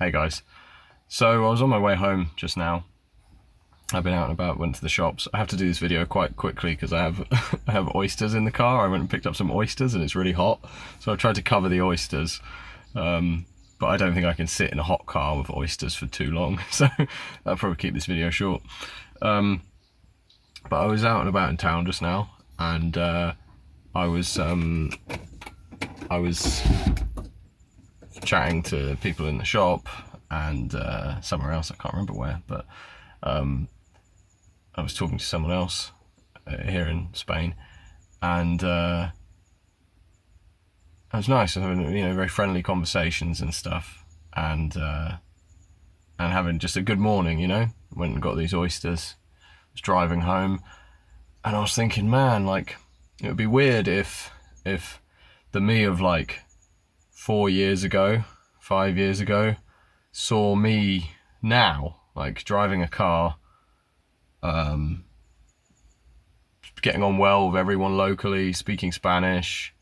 Hey guys. So I was on my way home just now. I've been out and about, went to the shops. I have to do this video quite quickly because I have I have oysters in the car. I went and picked up some oysters and it's really hot. So I tried to cover the oysters. But I don't think I can sit in a hot car with oysters for too long. So I'll probably keep this video short. But I was out and about in town just now, and I was chatting to people in the shop and somewhere else, I can't remember where, but I was talking to someone else here in Spain, and it was nice having very friendly conversations and stuff, and having just a good morning. Went and got these oysters, was driving home, and I was thinking, man, like, it would be weird if the me of like 4 years ago, 5 years ago, saw me now, like driving a car, getting on well with everyone locally, speaking Spanish,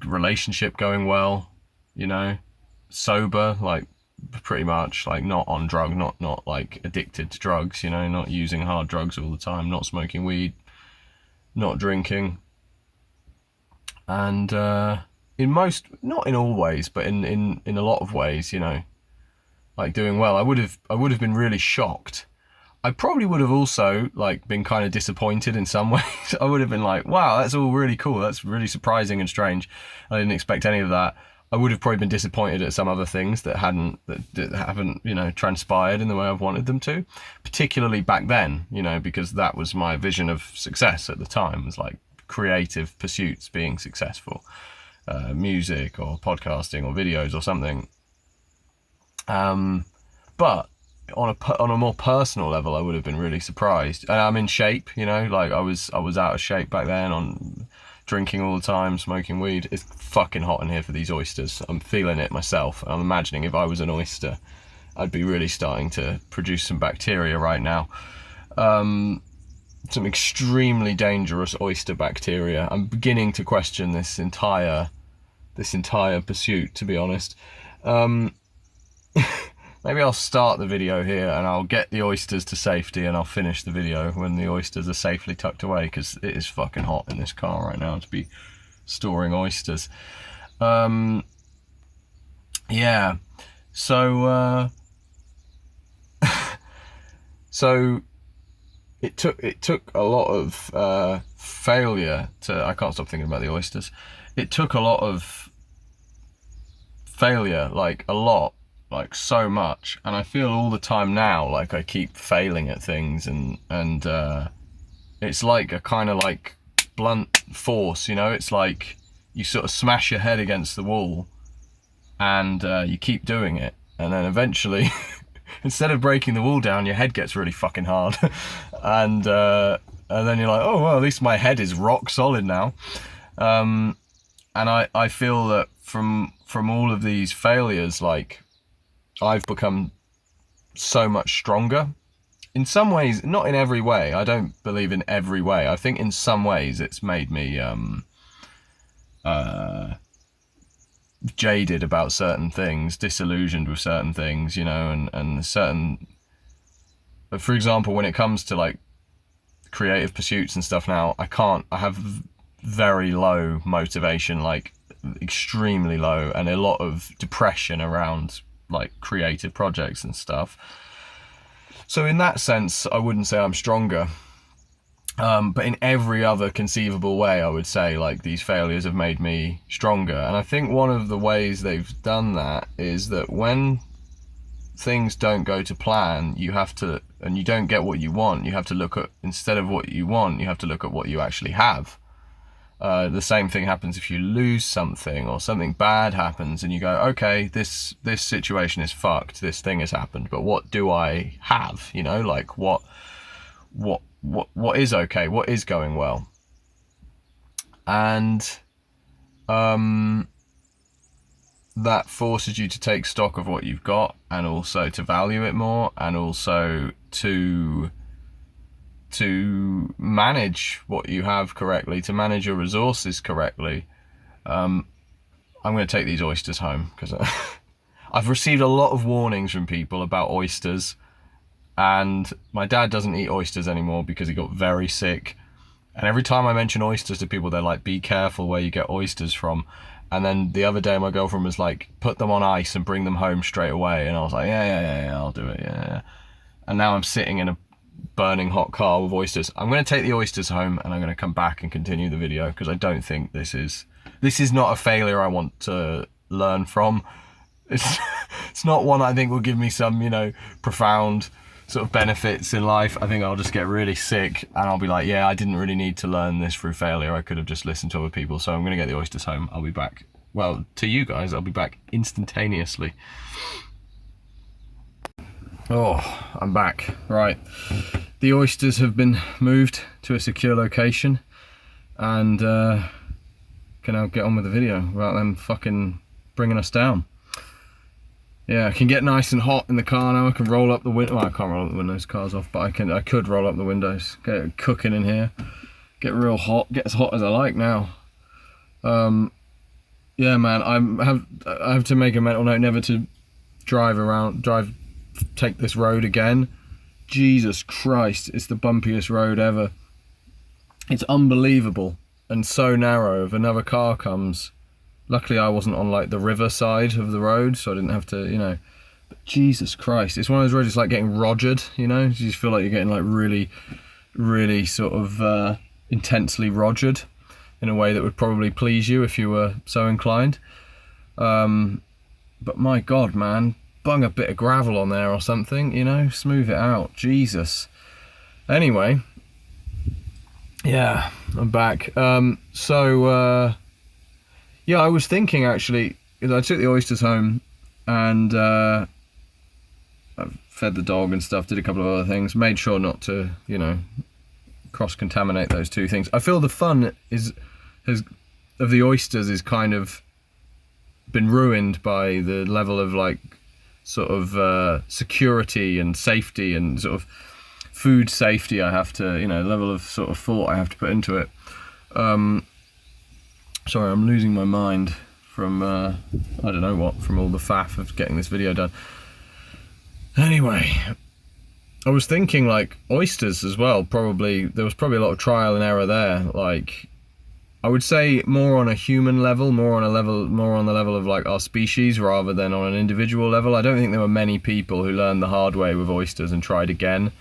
relationship going well, sober, like pretty much, like not on drug, not like addicted to drugs, not using hard drugs all the time, not smoking weed, not drinking, and in most, not in all ways, but in a lot of ways, like doing well. I would have been really shocked. I probably would have also like been kind of disappointed in some ways. I would have been like, wow, that's all really cool. That's really surprising and strange. I didn't expect any of that. I would have probably been disappointed at some other things that haven't transpired in the way I've wanted them to, particularly back then, because that was my vision of success at the time, was like creative pursuits being successful, music or podcasting or videos or something. But on a more personal level, I would have been really surprised. And I'm in shape, like I was out of shape back then, on drinking all the time, smoking weed. It's fucking hot in here for these oysters. I'm feeling it myself. I'm imagining if I was an oyster, I'd be really starting to produce some bacteria right now. Some extremely dangerous oyster bacteria. I'm beginning to question this entire pursuit, to be honest. Maybe I'll start the video here and I'll get the oysters to safety, and I'll finish the video when the oysters are safely tucked away, because it is fucking hot in this car right now to be storing oysters. Yeah, so so it took a lot of failure to, I can't stop thinking about the oysters. It took a lot of failure, like a lot, like so much, and I feel all the time now like I keep failing at things, and it's like a kind of like blunt force, it's like you sort of smash your head against the wall and you keep doing it, and then eventually instead of breaking the wall down, your head gets really fucking hard and then you're like, oh well, at least my head is rock solid now. And I feel that from all of these failures, like, I've become so much stronger. In some ways, not in every way. I don't believe in every way. I think in some ways it's made me jaded about certain things, disillusioned with certain things, and certain... But for example, when it comes to like creative pursuits and stuff now, I have very low motivation, like extremely low, and a lot of depression around like creative projects and stuff. So in that sense, I wouldn't say I'm stronger, but in every other conceivable way, I would say like these failures have made me stronger. And I think one of the ways they've done that is that when things don't go to plan, you have to, and you don't get what you want, you have to look at, instead of what you want, you have to look at what you actually have. The same thing happens if you lose something or something bad happens and you go, okay, this situation is fucked, this thing has happened, but what do I have? Like what is okay, what is going well? And that forces you to take stock of what you've got, and also to value it more, and also to manage what you have correctly, to manage your resources correctly. I'm going to take these oysters home because I've received a lot of warnings from people about oysters, and my dad doesn't eat oysters anymore because he got very sick. And every time I mention oysters to people, they're like, be careful where you get oysters from. And then the other day my girlfriend was like, put them on ice and bring them home straight away. And I was like, yeah, I'll do it, yeah. And now I'm sitting in a burning hot car with oysters. I'm going to take the oysters home and I'm going to come back and continue the video because I don't think this is not a failure I want to learn from. It's not one I think will give me some, you know, profound sort of benefits in life. I think I'll just get really sick and I'll be like, yeah, I didn't really need to learn this through failure. I could have just listened to other people. So I'm going to get the oysters home. I'll be back. Well, to you guys, I'll be back instantaneously. Oh, I'm back. Right. The oysters have been moved to a secure location and can now get on with the video without them fucking bringing us down. Yeah, I can get nice and hot in the car now. I can roll up the window. Well, I can't roll up the windows, car's off, but I could roll up the windows. Get it cooking in here. Get real hot. Get as hot as I like now. Yeah, man. I have to make a mental note never to take this road again. Jesus Christ, it's the bumpiest road ever. It's unbelievable and so narrow. If another car comes. Luckily I wasn't on like the river side of the road, so I didn't have to, you know, but Jesus Christ, it's one of those roads, it's like getting rogered, you know, you just feel like you're getting like really sort of intensely rogered in a way that would probably please you if you were so inclined. But my God, man, bung a bit of gravel on there or something, you know, smooth it out, Jesus. Anyway, yeah, I'm back. Yeah, I was thinking actually, I took the oysters home and I fed the dog and stuff, did a couple of other things, made sure not to, you know, cross-contaminate those two things. I feel the fun of the oysters is kind of been ruined by the level of like sort of security and safety and sort of food safety I have to, you know, level of sort of thought I have to put into it. Sorry, I'm losing my mind from, I don't know what, from all the faff of getting this video done. Anyway, I was thinking like oysters as well, there was probably a lot of trial and error there. Like, I would say more on a human level, more on the level of like our species rather than on an individual level. I don't think there were many people who learned the hard way with oysters and tried again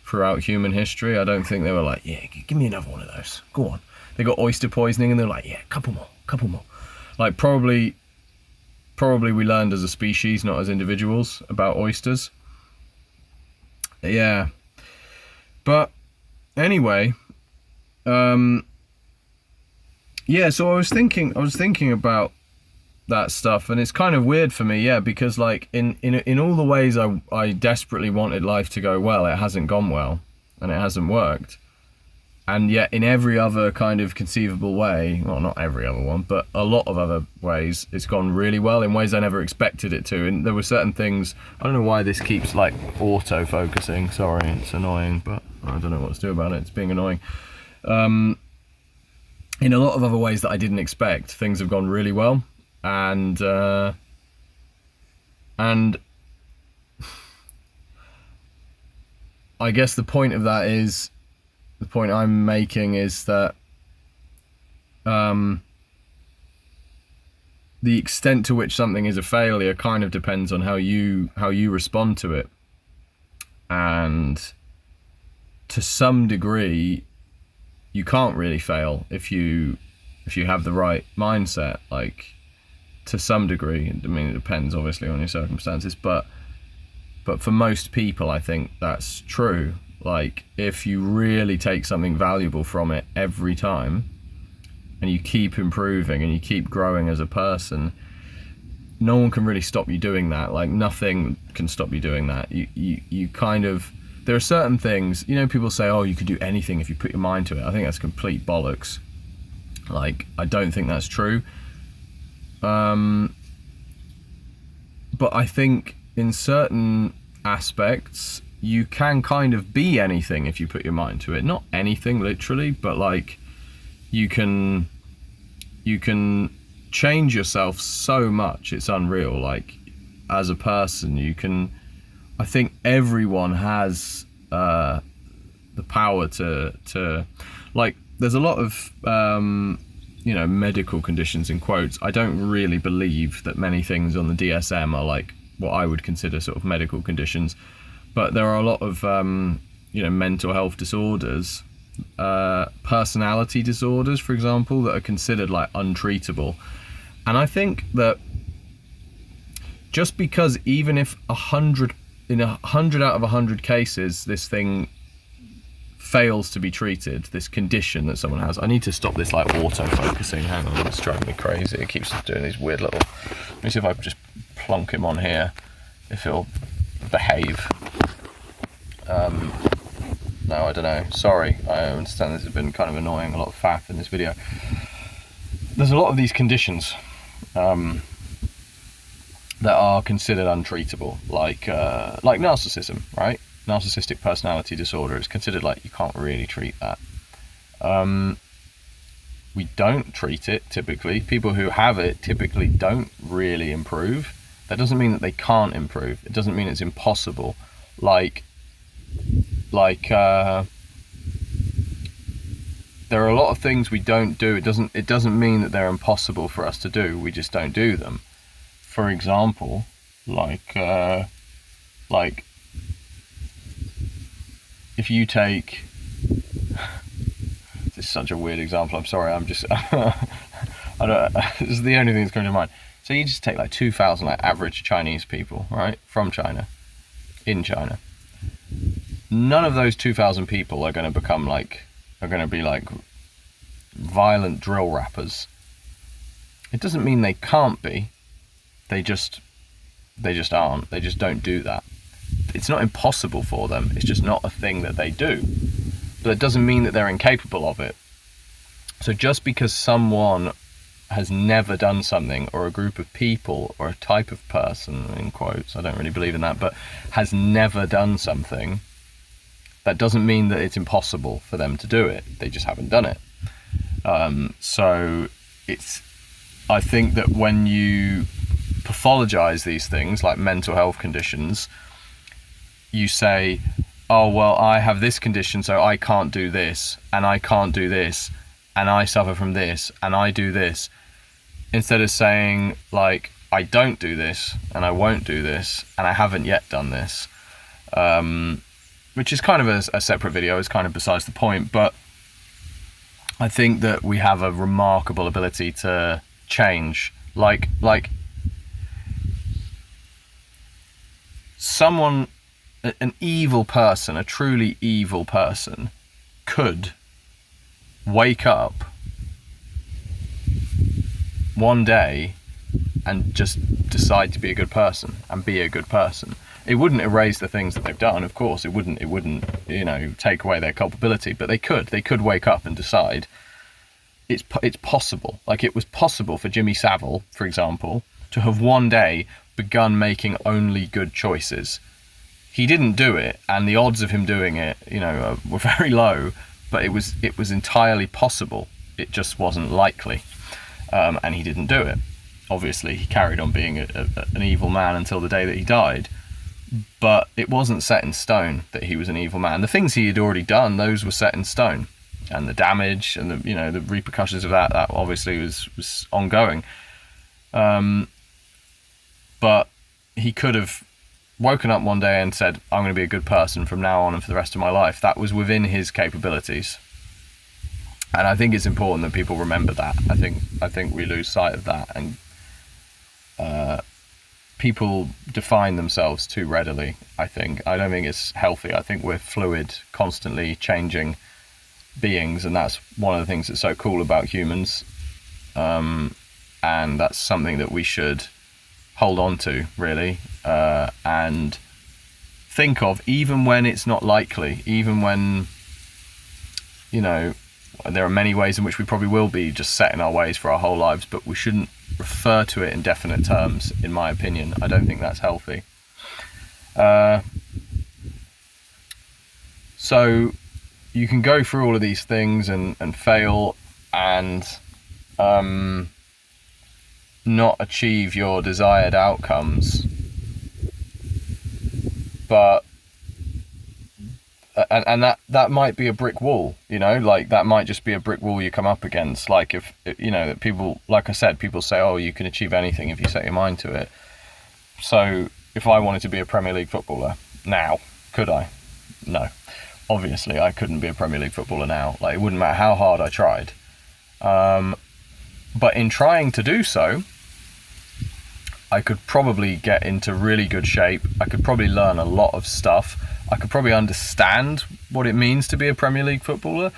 throughout human history. I don't think they were like, yeah, give me another one of those, go on. They got oyster poisoning and they're like, yeah, couple more. Like probably we learned as a species, not as individuals, about oysters. Yeah. But anyway, yeah, so I was thinking about that stuff, and it's kind of weird for me, yeah, because like in all the ways I desperately wanted life to go well, it hasn't gone well and it hasn't worked. And yet in every other kind of conceivable way, well, not every other one, but a lot of other ways, it's gone really well in ways I never expected it to. And there were certain things, I don't know why this keeps like auto-focusing, sorry, it's annoying, but I don't know what to do about it, it's being annoying. In a lot of other ways that I didn't expect, things have gone really well. And I guess the point of that is, the point I'm making is that the extent to which something is a failure kind of depends on how you respond to it. And to some degree, you can't really fail if you have the right mindset. Like, to some degree, I mean, it depends obviously on your circumstances, but for most people, I think that's true. Like, if you really take something valuable from it every time and you keep improving and you keep growing as a person, no one can really stop you doing that. Like, nothing can stop you doing that. You kind of, there are certain things, you know, people say, oh, you could do anything if you put your mind to it. I think that's complete bollocks. Like, I don't think that's true. But I think in certain aspects, you can kind of be anything if you put your mind to it. Not anything literally, but like you can change yourself so much, it's unreal. Like, as a person, you can, I think everyone has the power to like, there's a lot of medical conditions in quotes. I don't really believe that many things on the DSM are like what I would consider sort of medical conditions, but there are a lot of mental health disorders, personality disorders, for example, that are considered like untreatable. And I think that just because even if 100 out of 100 cases this thing fails to be treated, this condition that someone has. I need to stop this like auto-focusing. Hang on, it's driving me crazy. It keeps doing these weird little... Let me see if I just plonk him on here, if it'll behave. No, I don't know. Sorry, I understand this has been kind of annoying, a lot of faff in this video. There's a lot of these conditions that are considered untreatable, like narcissism, right? Narcissistic personality disorder is considered like you can't really treat that. We don't treat it typically. People who have it typically don't really improve. That doesn't mean that they can't improve. It doesn't mean it's impossible. Like there are a lot of things we don't do. It doesn't mean that they're impossible for us to do. We just don't do them. For example, like if you take, this is such a weird example, I'm sorry, I'm just this is the only thing that's coming to mind. So you just take like 2,000 like average Chinese people, right, from China, in China. None of those 2,000 people are going to be like violent drill rappers. It doesn't mean they can't be. They just aren't. They just don't do that. It's not impossible for them. It's just not a thing that they do. But it doesn't mean that they're incapable of it. So just because someone has never done something, or a group of people, or a type of person, in quotes, I don't really believe in that, but has never done something, that doesn't mean that it's impossible for them to do it. They just haven't done it. So I think that when you pathologize these things like mental health conditions, you say, oh, well, I have this condition, so I can't do this, and I can't do this, and I suffer from this, and I do this, instead of saying, like, I don't do this, and I won't do this, and I haven't yet done this, which is kind of a separate video. It's kind of besides the point, but I think that we have a remarkable ability to change. Like someone, an evil person, a truly evil person, could wake up one day and just decide to be a good person and be a good person. It wouldn't erase the things that they've done, of course. It wouldn't, take away their culpability, but they could wake up and decide it's possible. Like, it was possible for Jimmy Savile, for example, to have one day begun making only good choices. He didn't do it, and the odds of him doing it, were very low, but it was entirely possible. It just wasn't likely, and he didn't do it. Obviously, he carried on being an evil man until the day that he died, but it wasn't set in stone that he was an evil man. The things he had already done, those were set in stone, and the damage and the repercussions of that obviously was ongoing. But he could have woken up one day and said, I'm going to be a good person from now on and for the rest of my life. That was within his capabilities. And I think it's important that people remember that. I think we lose sight of that, and people define themselves too readily. I don't think it's healthy. I think we're fluid, constantly changing beings, and that's one of the things that's so cool about humans. And that's something that we should hold on to, really, and think of, even when it's not likely, even when, there are many ways in which we probably will be just set in our ways for our whole lives, but we shouldn't refer to it in definite terms, in my opinion. I don't think that's healthy. So you can go through all of these things and fail, and not achieve your desired outcomes, but and that might be a brick wall, you know, like that might just be a brick wall you come up against. Like if, you know, that people, like I said, people say, oh, you can achieve anything if you set your mind to it. So if I wanted to be a Premier League footballer now, could I? No, obviously I couldn't be a Premier League footballer now. Like it wouldn't matter how hard I tried. But in trying to do so, I could probably get into really good shape. I could probably learn a lot of stuff. I could probably understand what it means to be a Premier League footballer.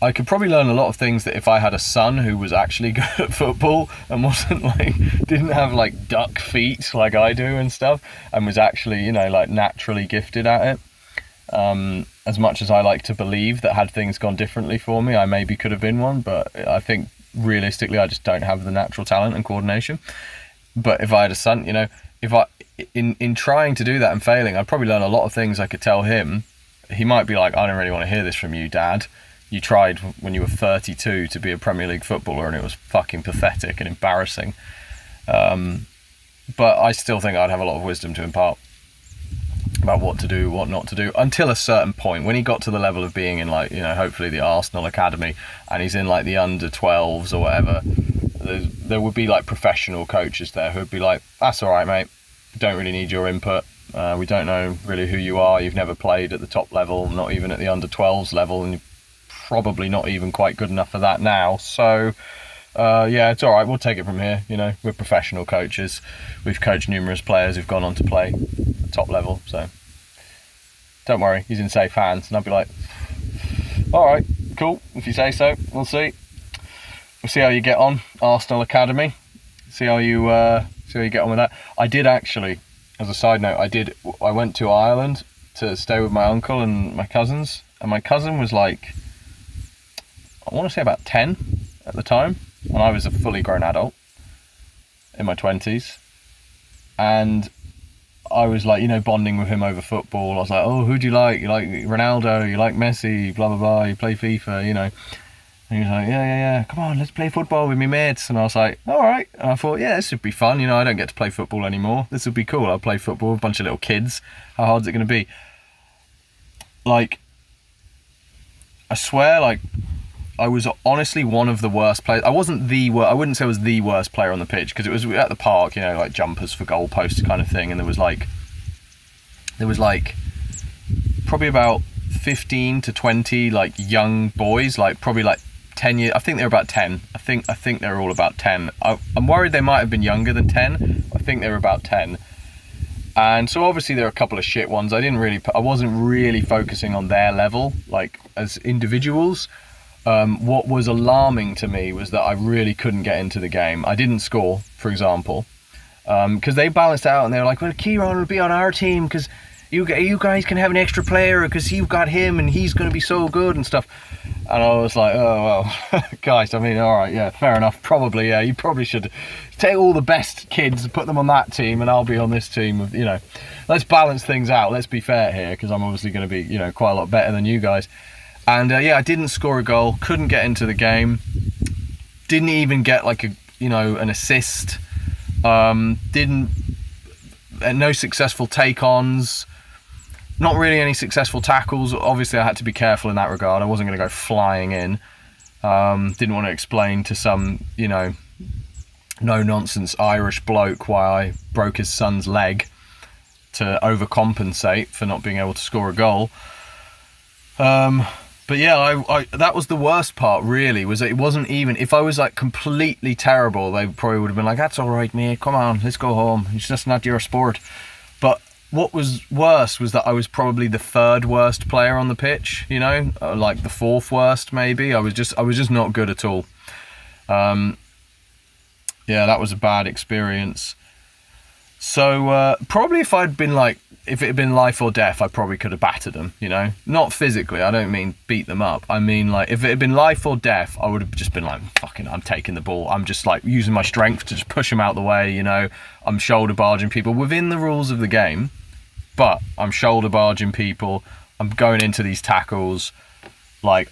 I could probably learn a lot of things that if I had a son who was actually good at football and wasn't like, didn't have like duck feet like I do and stuff, and was actually, you know, like naturally gifted at it. As much as I like to believe that had things gone differently for me, I maybe could have been one, but I think realistically I just don't have the natural talent and coordination. But if I had a son, you know, if I, in trying to do that and failing, I'd probably learn a lot of things I could tell him. He might be like, I don't really want to hear this from you, Dad. You tried when you were 32 to be a Premier League footballer and it was fucking pathetic and embarrassing. But I still think I'd have a lot of wisdom to impart about what to do, what not to do, until a certain point. When he got to the level of being in, like, you know, hopefully the Arsenal academy, and he's in like the under 12s or whatever, there would be like professional coaches there who would be like, that's all right, mate, we don't really need your input. We don't know really who you are. You've never played at the top level, not even at the under 12s level, and you're probably not even quite good enough for that now. So yeah, it's all right, we'll take it from here. You know, we're professional coaches. We've coached numerous players who've gone on to play at the top level, so don't worry, he's in safe hands. And I'd be like, all right, cool, if you say so, we'll see. We'll see how you get on, Arsenal Academy. See how you get on with that. I did actually, as a side note, I went to Ireland to stay with my uncle and my cousins, and my cousin was like, I want to say about 10 at the time, and I was a fully grown adult in my 20s, and I was like, you know, bonding with him over football. I was like, oh, who do you like? You like Ronaldo? You like Messi? Blah, blah, blah. You play FIFA, you know. And he was like, yeah, come on, let's play football with me mates. And I was like, all right. And I thought, yeah, this would be fun. You know, I don't get to play football anymore. This would be cool. I'll play football with a bunch of little kids. How hard is it going to be? Like, I swear, like, I was honestly one of the worst players. I wasn't the worst. I wouldn't say I was the worst player on the pitch, because it was at the park, you know, like jumpers for goalposts kind of thing. And there was like probably about 15 to 20 like young boys, like probably like 10 years. I think they're about 10. I think they're all about 10. I'm worried they might have been younger than 10. I think they were about 10. And so obviously there are a couple of shit ones. I wasn't really focusing on their level, like as individuals. What was alarming to me was that I really couldn't get into the game. I didn't score, for example, because they balanced out and they were like, well, Kieran will be on our team because you guys can have an extra player because you've got him and he's going to be so good and stuff. And I was like, oh, well, guys, I mean, all right, yeah, fair enough. Probably, yeah, you probably should take all the best kids and put them on that team and I'll be on this team. You know, let's balance things out. Let's be fair here, because I'm obviously going to be, you know, quite a lot better than you guys. And yeah, I didn't score a goal, couldn't get into the game, didn't even get like an assist, no successful take-ons, not really any successful tackles. Obviously I had to be careful in that regard. I wasn't going to go flying in. Didn't want to explain to some, you know, no-nonsense Irish bloke why I broke his son's leg to overcompensate for not being able to score a goal. But yeah, I that was the worst part, really, was that it wasn't even, if I was like completely terrible, they probably would have been like, that's all right, mate, come on, let's go home, it's just not your sport. But what was worse was that I was probably the third worst player on the pitch, you know, like the fourth worst maybe. I was just not good at all. Yeah, that was a bad experience. So probably if it had been life or death, I probably could have battered them, you know? Not physically, I don't mean beat them up. I mean, like, if it had been life or death, I would have just been like, fucking, I'm taking the ball. I'm just, like, using my strength to just push them out the way, you know? I'm shoulder barging people within the rules of the game, but I'm shoulder barging people. I'm going into these tackles. Like,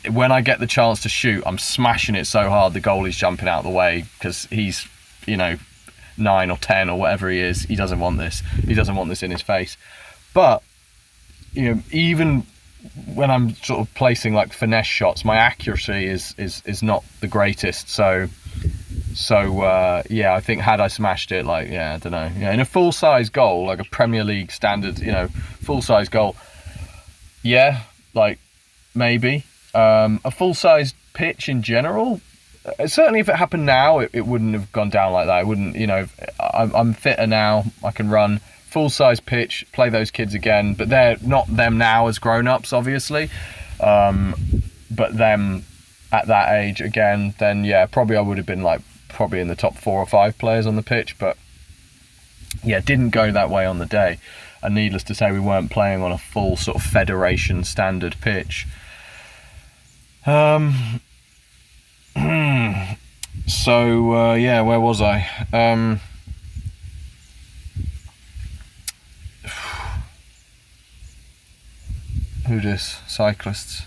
when I get the chance to shoot, I'm smashing it so hard the goalie's jumping out the way because he's you know, 9 or 10 or whatever he is. He doesn't want this. He doesn't want this in his face. But, you know, even when I'm sort of placing like finesse shots, my accuracy is not the greatest. So yeah, I think had I smashed it, like, yeah, I don't know, yeah, in a full size goal, like a Premier League standard, you know, full size goal, yeah, like maybe a full size pitch in general. Certainly, if it happened now, it wouldn't have gone down like that. I wouldn't, you know, I'm fitter now. I can run full size pitch, play those kids again, but they're not them now as grown ups, obviously. But them at that age again, then yeah, probably I would have been like probably in the top 4 or 5 players on the pitch. But yeah, didn't go that way on the day. And needless to say, we weren't playing on a full sort of federation standard pitch. So yeah, where was I? Who dis? Cyclists.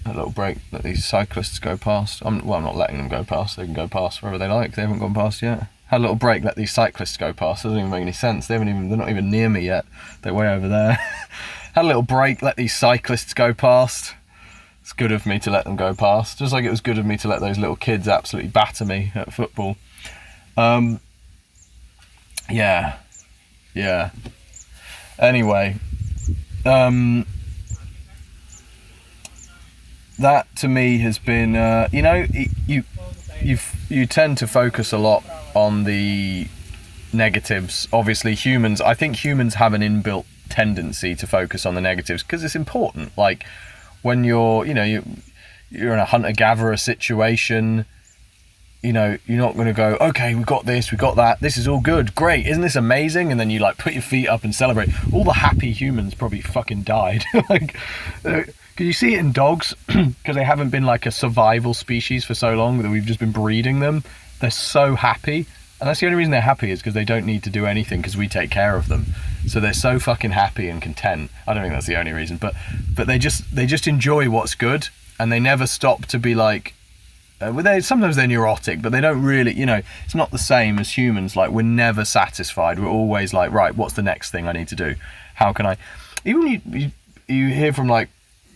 A little break, let these cyclists go past. I'm not letting them go past. They can go past wherever they like. They haven't gone past yet. Had a little break, let these cyclists go past. Doesn't even make any sense. They're not even near me yet. They're way over there. Had a little break, let these cyclists go past. It's good of me to let them go past, just like it was good of me to let those little kids absolutely batter me at football. Yeah. Anyway, that to me has been, you know, you tend to focus a lot on the negatives. Obviously, I think humans have an inbuilt tendency to focus on the negatives because it's important. Like, when you're in a hunter-gatherer situation, you know, you're not going to go, okay, we got this, we got that, this is all good, great, isn't this amazing? And then you like put your feet up and celebrate. All the happy humans probably fucking died. Like, because you see it in dogs, because they haven't been like a survival species for so long that we've just been breeding them. They're so happy, and that's the only reason they're happy, is because they don't need to do anything because we take care of them. So they're so fucking happy and content. I don't think that's the only reason, but they just enjoy what's good, and they never stop to be like, sometimes they're neurotic, but they don't really, you know, it's not the same as humans. Like, we're never satisfied. We're always like, right, what's the next thing I need to do? How can I, even you hear from like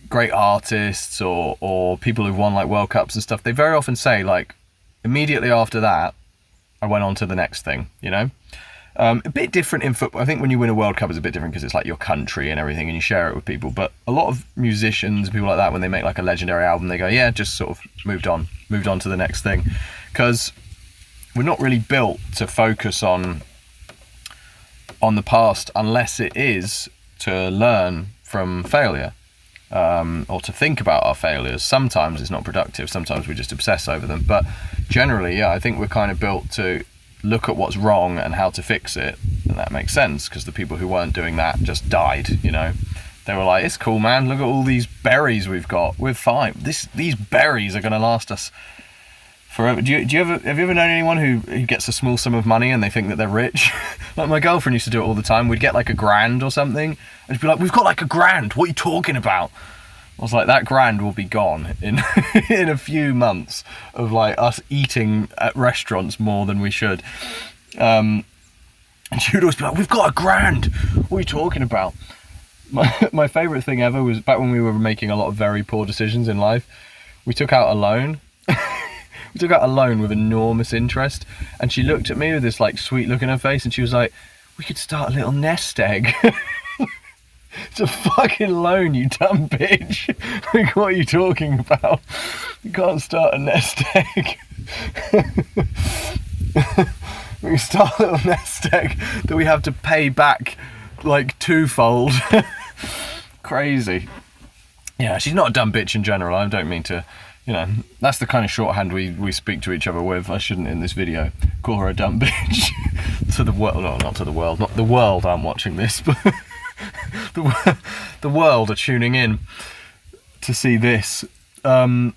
great artists or people who've won like World Cups and stuff, they very often say like, immediately after that, I went on to the next thing, you know? A bit different in football. I think when you win a World Cup, it's a bit different because it's like your country and everything, and you share it with people. But a lot of musicians, people like that, when they make like a legendary album, they go, yeah, just sort of moved on to the next thing, because we're not really built to focus on the past unless it is to learn from failure, or to think about our failures. Sometimes it's not productive. Sometimes we just obsess over them. But generally, yeah, I think we're kind of built to look at what's wrong and how to fix it, and that makes sense because the people who weren't doing that just died. You know, they were like, it's cool, man, look at all these berries we've got, we're fine, these berries are going to last us forever. Have you ever known anyone who gets a small sum of money and they think that they're rich? Like, my girlfriend used to do it all the time. We'd get like $1,000 or something, and she'd be like, we've got like $1,000, what are you talking about? I was like, that grand will be gone in in a few months of like us eating at restaurants more than we should. And she would always be like, we've got $1,000. What are you talking about? My favourite thing ever was back when we were making a lot of very poor decisions in life. We took out a loan. We took out a loan with enormous interest. And she looked at me with this like sweet look in her face, and she was like, we could start a little nest egg. It's a fucking loan, you dumb bitch. Like, what are you talking about? You can't start a nest egg. We start a little nest egg that we have to pay back like twofold. Crazy. Yeah, she's not a dumb bitch in general. I don't mean to, you know, that's the kind of shorthand we speak to each other with. I shouldn't in this video call her a dumb bitch. To the world, no, not to the world. Not the world aren't watching this, but the world are tuning in to see this. No,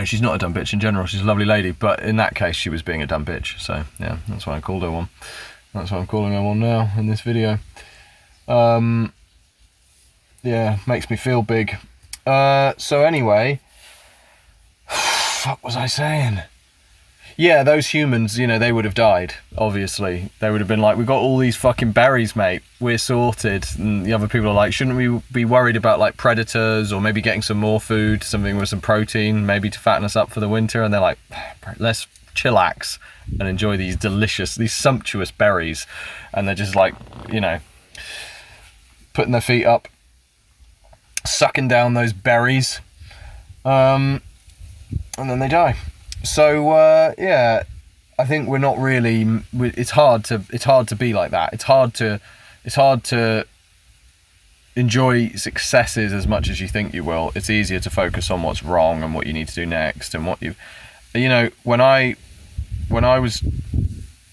she's not a dumb bitch in general. She's a lovely lady, but in that case, she was being a dumb bitch. So yeah, that's why I called her one. That's why I'm calling her one now in this video. Yeah, makes me feel big. So anyway, what was I saying? Yeah, those humans, they would have died, obviously. They would have been like, we got all these fucking berries, mate. We're sorted. And the other people are like, shouldn't we be worried about like predators or maybe getting some more food, something with some protein, maybe to fatten us up for the winter? And they're like, let's chillax and enjoy these sumptuous berries. And they're just like, putting their feet up, sucking down those berries. And then they die. So I think we're not really. It's hard to be like that. It's hard to enjoy successes as much as you think you will. It's easier to focus on what's wrong and what you need to do next and when I was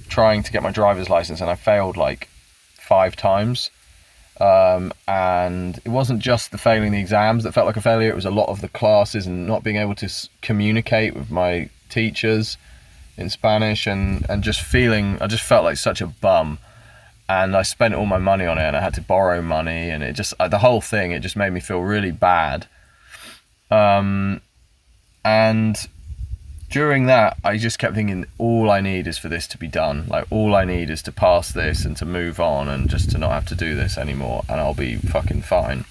trying to get my driver's license and I failed like 5 times. And it wasn't just the failing the exams that felt like a failure. It was a lot of the classes and not being able to communicate with my teachers in Spanish and I just felt like such a bum, and I spent all my money on it and I had to borrow money, and it just the whole thing, it just made me feel really bad. And during that, I just kept thinking, all I need is for this to be done. Like, all I need is to pass this and to move on and just to not have to do this anymore, and I'll be fucking fine.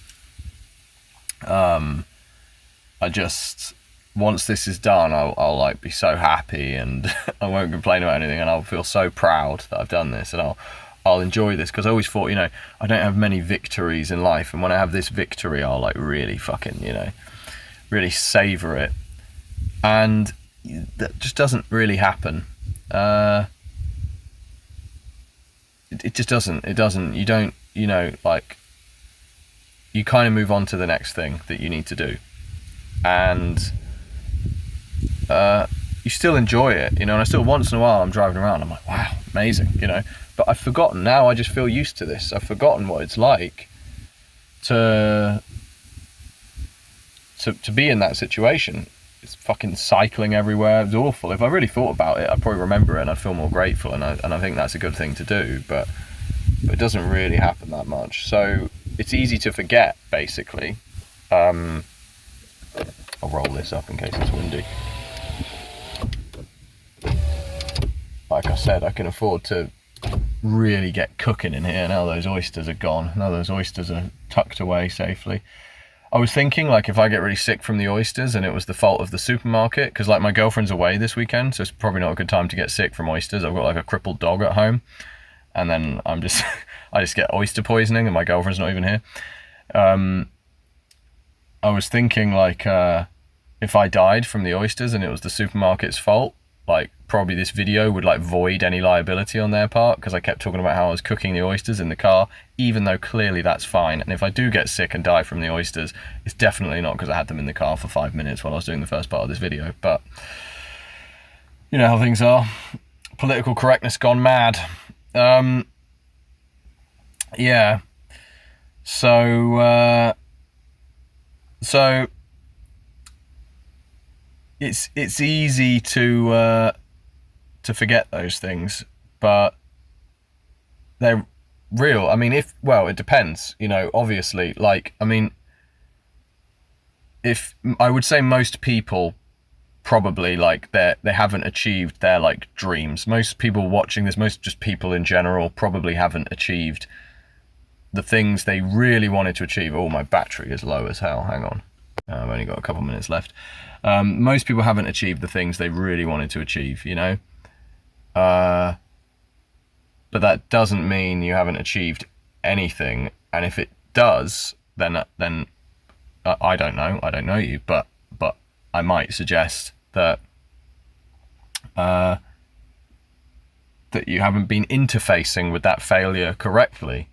Once this is done, I'll like be so happy and I won't complain about anything, and I'll feel so proud that I've done this, and I'll enjoy this, because I always thought, I don't have many victories in life, and when I have this victory, I'll like really fucking, really savor it. And that just doesn't really happen. It just doesn't. It doesn't. You don't. Like, you kind of move on to the next thing that you need to do, and you still enjoy it. And I still, once in a while, I'm driving around, I'm like, wow, amazing. But I've forgotten now. I just feel used to this. I've forgotten what it's like to be in that situation. It's fucking cycling everywhere. It was awful. If I really thought about it, I'd probably remember it and I'd feel more grateful, and I think that's a good thing to do, but it doesn't really happen that much. So it's easy to forget, basically. I'll roll this up in case it's windy. Like I said, I can afford to really get cooking in here now those oysters are gone. Now those oysters are tucked away safely. I was thinking, like, if I get really sick from the oysters and it was the fault of the supermarket, because like my girlfriend's away this weekend, so it's probably not a good time to get sick from oysters. I've got like a crippled dog at home, and then I just get oyster poisoning, and my girlfriend's not even here. I was thinking, like, if I died from the oysters and it was the supermarket's fault, like, probably this video would like void any liability on their part, because I kept talking about how I was cooking the oysters in the car, even though clearly that's fine. And if I do get sick and die from the oysters, it's definitely not because I had them in the car for 5 minutes while I was doing the first part of this video. But you know how things are. Political correctness gone mad. Yeah. So it's easy to forget those things, but they're real. I mean, it depends, obviously. Like, I mean, if I would say most people probably, like, they haven't achieved their like dreams. Most people watching this, most just people in general, probably haven't achieved the things they really wanted to achieve. Oh, my battery is low as hell. Hang on. I've only got a couple minutes left. Most people haven't achieved the things they really wanted to achieve, but that doesn't mean you haven't achieved anything. And if it does, then I don't know you, but I might suggest that that you haven't been interfacing with that failure correctly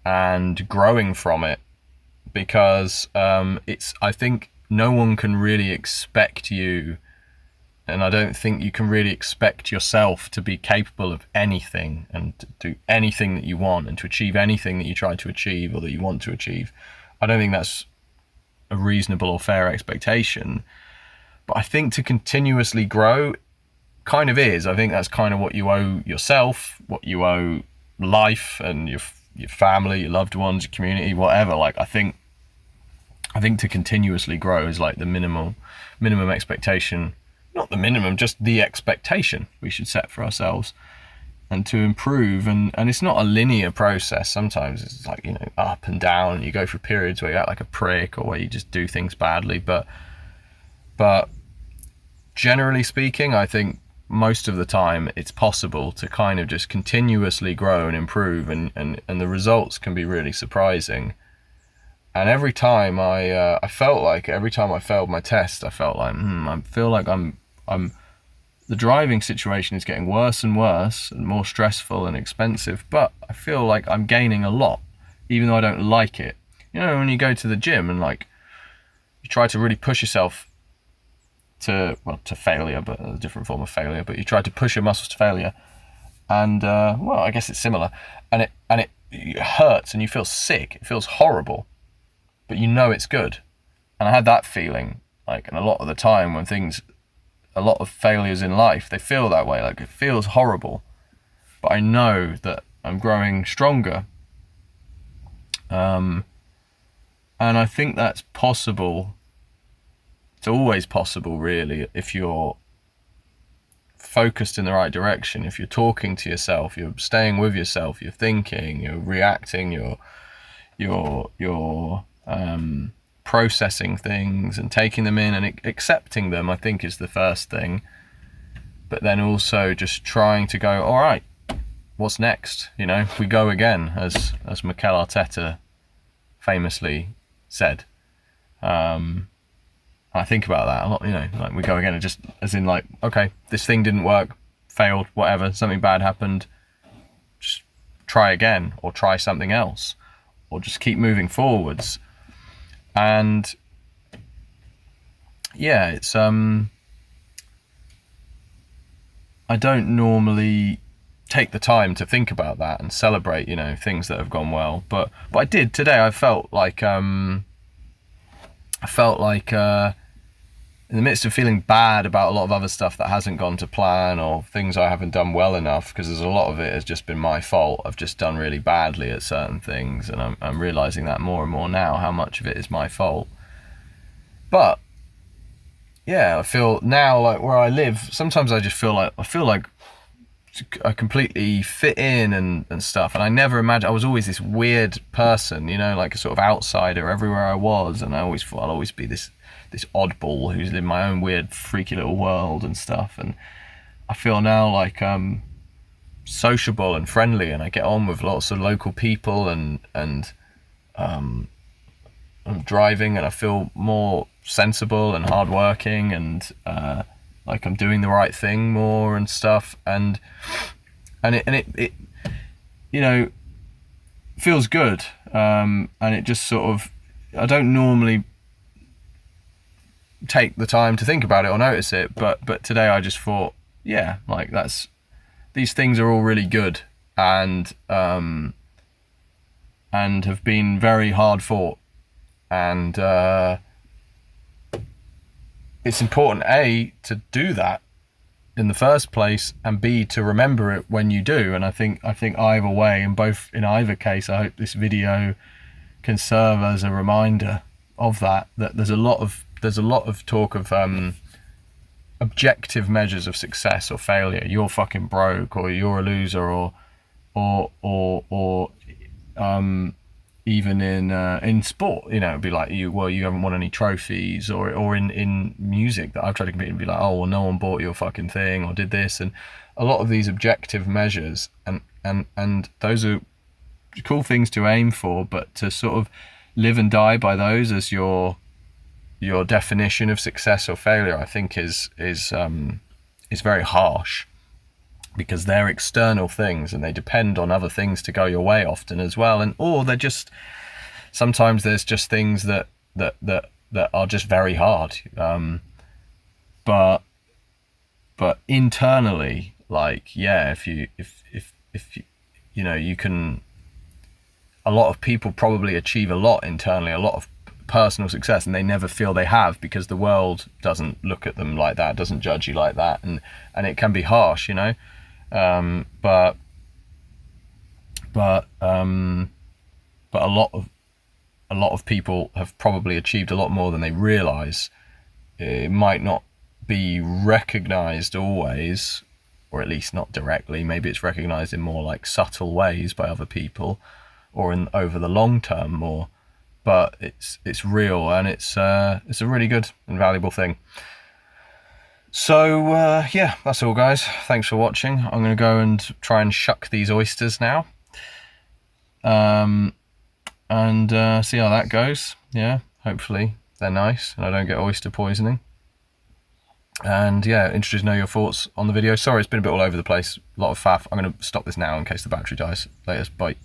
and growing from it, because I think no one can really expect you, and I don't think you can really expect yourself to be capable of anything and to do anything that you want and to achieve anything that you try to achieve or that you want to achieve. I don't think that's a reasonable or fair expectation. But I think to continuously grow kind of is. I think that's kind of what you owe yourself, what you owe life and your family, your loved ones, your community, whatever. Like, I think to continuously grow is like the minimum expectation not the minimum, just the expectation we should set for ourselves, and to improve. And it's not a linear process. Sometimes it's like, you know, up and down, and you go through periods where you act like a prick or where you just do things badly. But generally speaking, I think most of the time it's possible to kind of just continuously grow and improve, and the results can be really surprising. And every time I felt like every time I failed my test, I felt like I feel like I'm the driving situation is getting worse and worse and more stressful and expensive, but I feel like I'm gaining a lot, even though I don't like it. You know, when you go to the gym and like you try to really push yourself to failure, but a different form of failure, but you try to push your muscles to failure, and well, I guess it's similar, and it hurts and you feel sick, it feels horrible, but you know it's good. And I had that feeling, like, and a lot of the time when a lot of failures in life, they feel that way, like it feels horrible, but I know that I'm growing stronger. And I think that's possible. It's always possible, really, if you're focused in the right direction, if you're talking to yourself, you're staying with yourself, you're thinking, you're reacting, you're processing things and taking them in and accepting them, I think, is the first thing. But then also just trying to go, all right, what's next? You know, we go again, as Mikel Arteta famously said. I think about that a lot, you know, like we go again, and just as in like, okay, this thing didn't work, failed, whatever, something bad happened, just try again, or try something else, or just keep moving forwards. And yeah, it's I don't normally take the time to think about that and celebrate, you know, things that have gone well, but I did today. I felt like in the midst of feeling bad about a lot of other stuff that hasn't gone to plan, or things I haven't done well enough, because there's a lot of it has just been my fault. I've just done really badly at certain things, and I'm realizing that more and more now, how much of it is my fault. But yeah, I feel now, like where I live, sometimes I just feel like I completely fit in and stuff, and I never imagined. I was always this weird person, you know, like a sort of outsider everywhere I was, and I always thought I'll always be this oddball who's in my own weird freaky little world and stuff. And I feel now like I'm sociable and friendly, and I get on with lots of local people, and I'm driving, and I feel more sensible and hardworking, and like I'm doing the right thing more and stuff, and it you know, feels good, and it just sort of, I don't normally take the time to think about it or notice it, but today I just thought, yeah, like these things are all really good, and have been very hard fought, and it's important, A, to do that in the first place, and B, to remember it when you do. And I think either way, in either case, I hope this video can serve as a reminder of that there's a lot of talk of objective measures of success or failure. You're fucking broke, or you're a loser, or even in sport, you know, it'd be like, you haven't won any trophies, or in music that I've tried to compete and be like, oh, well, no one bought your fucking thing or did this. And a lot of these objective measures, and those are cool things to aim for, but to sort of live and die by those as your definition of success or failure, I think is very harsh, because they're external things and they depend on other things to go your way often as well. And or they're just, sometimes there's just things that are just very hard, but internally, like, yeah, if you you know, you can, a lot of people probably achieve a lot internally, a lot of personal success, and they never feel they have, because the world doesn't look at them like that, doesn't judge you like that, and it can be harsh, you know. But a lot of people have probably achieved a lot more than they realize. It might not be recognized always, or at least not directly. Maybe it's recognized in more like subtle ways by other people, or in over the long term more. But it's real, and it's a really good and valuable thing. So yeah, that's all, guys. Thanks for watching. I'm going to go and try and shuck these oysters now, and see how that goes. Yeah, hopefully they're nice and I don't get oyster poisoning. And yeah, interested to know your thoughts on the video. Sorry, it's been a bit all over the place, a lot of faff. I'm going to stop this now in case the battery dies. Latest, bye.